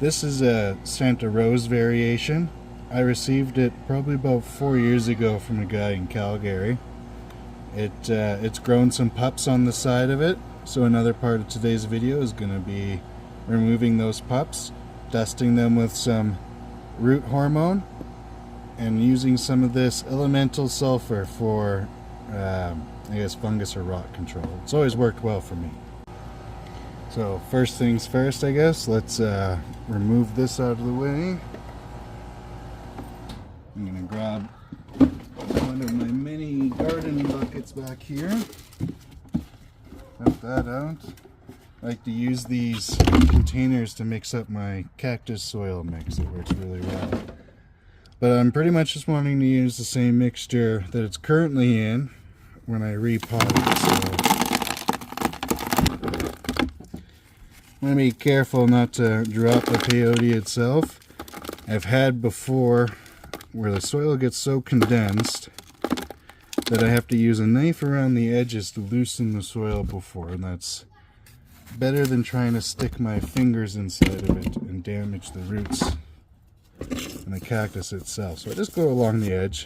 This is a Santa Rose variation. I received it probably about 4 years ago from a guy in Calgary. It's grown some pups on the side of it, so another part of today's video is going to be removing those pups, dusting them with some root hormone, and using some of this elemental sulfur for, I guess, fungus or rot control. It's always worked well for me. So first things first, I guess, let's remove this out of the way. I'm going to grab one of my mini garden buckets back here. Dump that out. I like to use these containers to mix up my cactus soil mix. It works really well. But I'm pretty much just wanting to use the same mixture that it's currently in when I repot it. So I'm going to be careful not to drop the peyote itself. I've had before where the soil gets so condensed that I have to use a knife around the edges to loosen the soil before, and that's better than trying to stick my fingers inside of it and damage the roots and the cactus itself. So I just go along the edge,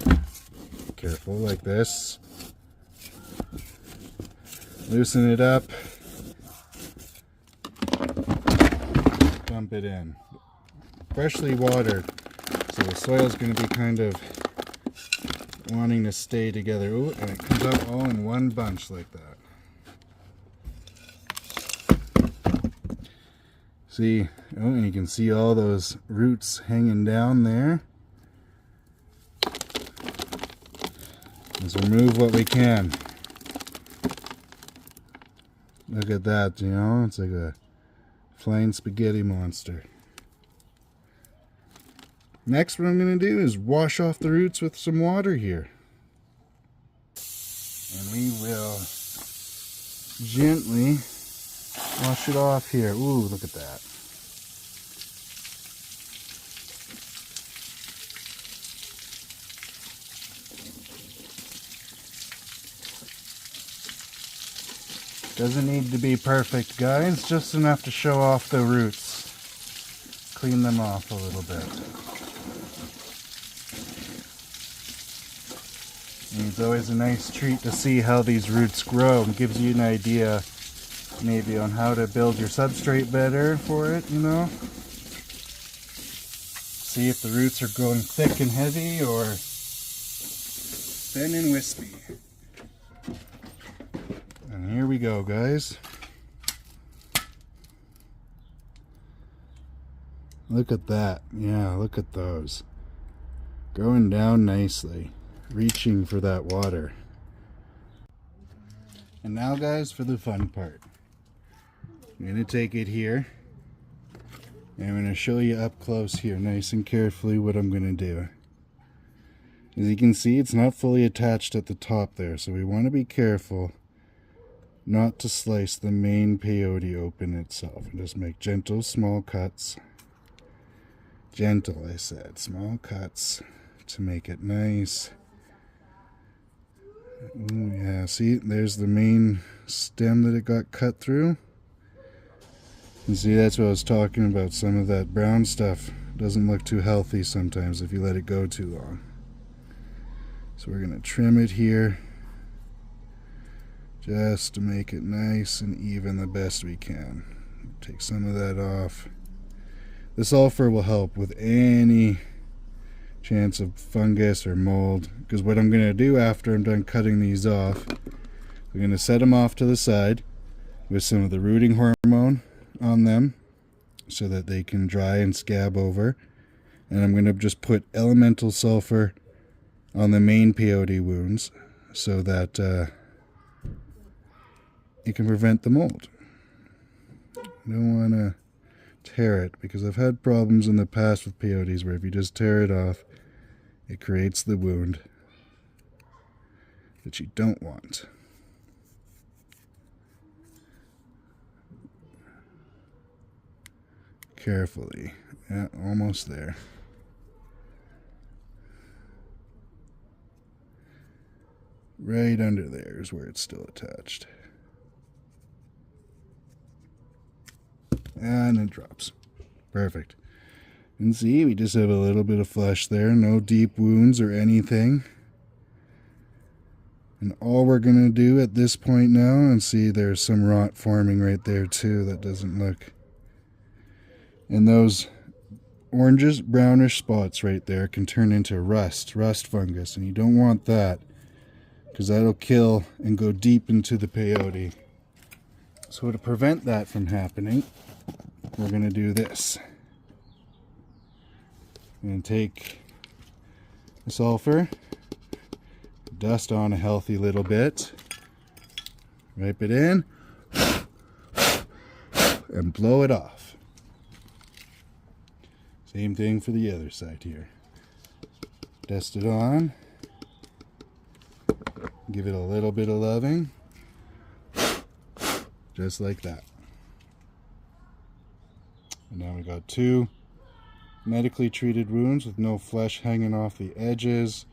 careful, like this, loosen it up, dump it in. Freshly watered, so the soil is going to be kind of wanting to stay together. Ooh, and it comes out all in one bunch like that. See, oh, and you can see all those roots hanging down there. Let's remove what we can. Look at that, you know, it's like a flying spaghetti monster. Next, what I'm going to do is wash off the roots with some water here. And we will gently wash it off here. Ooh, look at that. Doesn't need to be perfect, guys. Just enough to show off the roots. Clean them off a little bit. And it's always a nice treat to see how these roots grow. It gives you an idea maybe on how to build your substrate better for it, you know. See if the roots are growing thick and heavy or thin and wispy. And here we go, guys. Look at that. Yeah, look at those. Growing down nicely. Reaching for that water. And now, guys, for the fun part. I'm going to take it here. And I'm going to show you up close here, nice and carefully, what I'm going to do. As you can see, it's not fully attached at the top there, so we want to be careful not to slice the main peyote open itself. And just make gentle, small cuts. Gentle, I said. Small cuts to make it nice. Ooh, yeah, see, there's the main stem that it got cut through. You see, that's what I was talking about. Some of that brown stuff doesn't look too healthy sometimes if you let it go too long. So we're going to trim it here just to make it nice and even the best we can. Take some of that off. The sulfur will help with any chance of fungus or mold, because what I'm going to do after I'm done cutting these off, I'm going to set them off to the side with some of the rooting hormone on them so that they can dry and scab over, and I'm going to just put elemental sulfur on the main peyote wounds so that it can prevent the mold. I don't want to tear it, because I've had problems in the past with peyotes where if you just tear it off, it creates the wound that you don't want. Carefully. Yeah, almost there. Right under there is where it's still attached. And it drops. Perfect. And see, we just have a little bit of flesh there, no deep wounds or anything. And all we're going to do at this point now, and see there's some rot forming right there too that doesn't look. And those orangish brownish spots right there can turn into rust fungus, and you don't want that because that'll kill and go deep into the peyote. So to prevent that from happening, we're going to do this. I'm going to take the sulfur, dust on a healthy little bit, wipe it in, and blow it off. Same thing for the other side here. Dust it on, give it a little bit of loving, just like that. And now we got 2 medically treated wounds with no flesh hanging off the edges,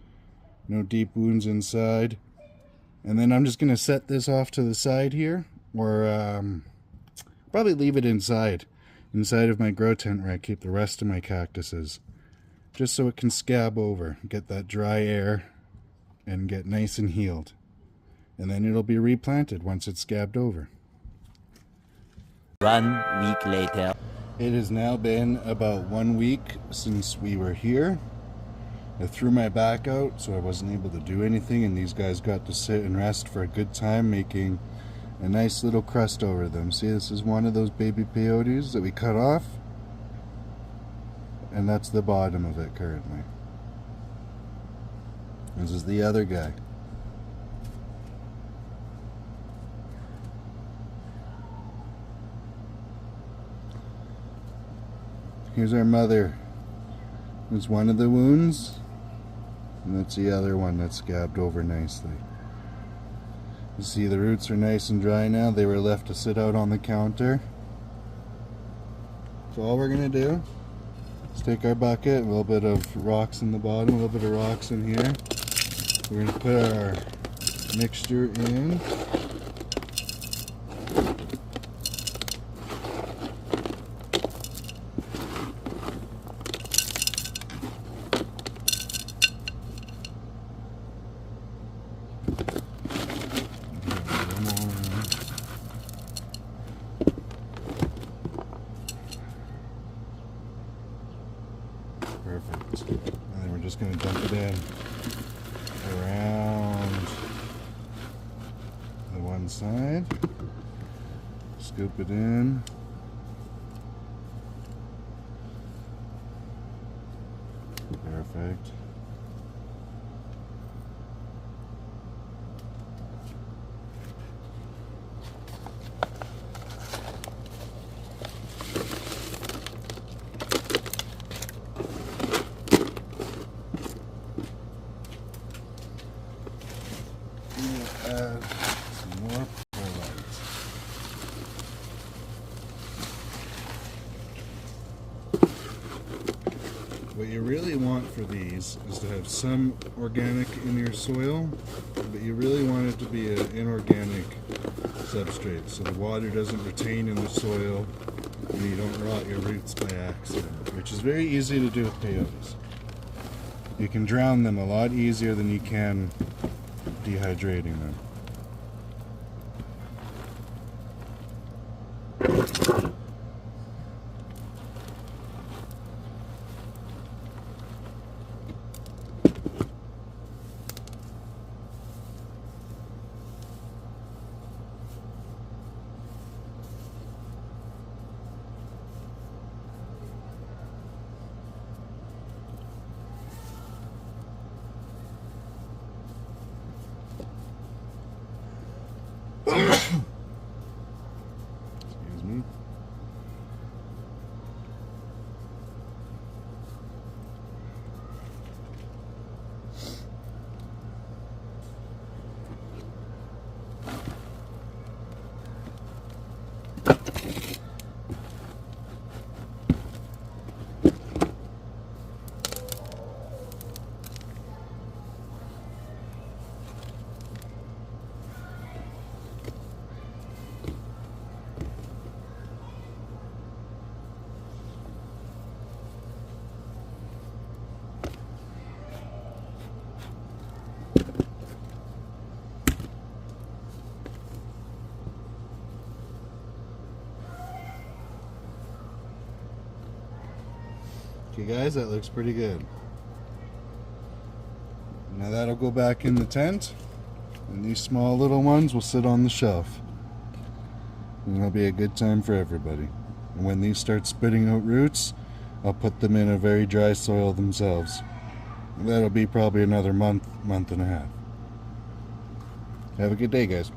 no deep wounds inside. And then I'm just going to set this off to the side here, or probably leave it inside of my grow tent where I keep the rest of my cactuses, just so it can scab over, get that dry air, and get nice and healed. And then it'll be replanted once it's scabbed over. 1 week later. It has now been about 1 week since we were here. I threw my back out, so I wasn't able to do anything, and these guys got to sit and rest for a good time, making a nice little crust over them. See, this is one of those baby peyotes that we cut off, and that's the bottom of it currently. This is the other guy. Here's our mother. There's one of the wounds, and that's the other one that's scabbed over nicely. You see the roots are nice and dry now. They were left to sit out on the counter. So all we're going to do is take our bucket, a little bit of rocks in the bottom, a little bit of rocks in here. We're going to put our mixture in. Perfect. And then we're just going to dump it in around the one side. Scoop it in. Perfect. Add some more perlite. What you really want for these is to have some organic in your soil, but you really want it to be an inorganic substrate, so the water doesn't retain in the soil and you don't rot your roots by accident, which is very easy to do with peyotes. You can drown them a lot easier than you can dehydrating them. Okay guys, that looks pretty good. Now that'll go back in the tent, and these small little ones will sit on the shelf. And it'll be a good time for everybody. And when these start spitting out roots, I'll put them in a very dry soil themselves. That'll be probably another month and a half. Have a good day, guys.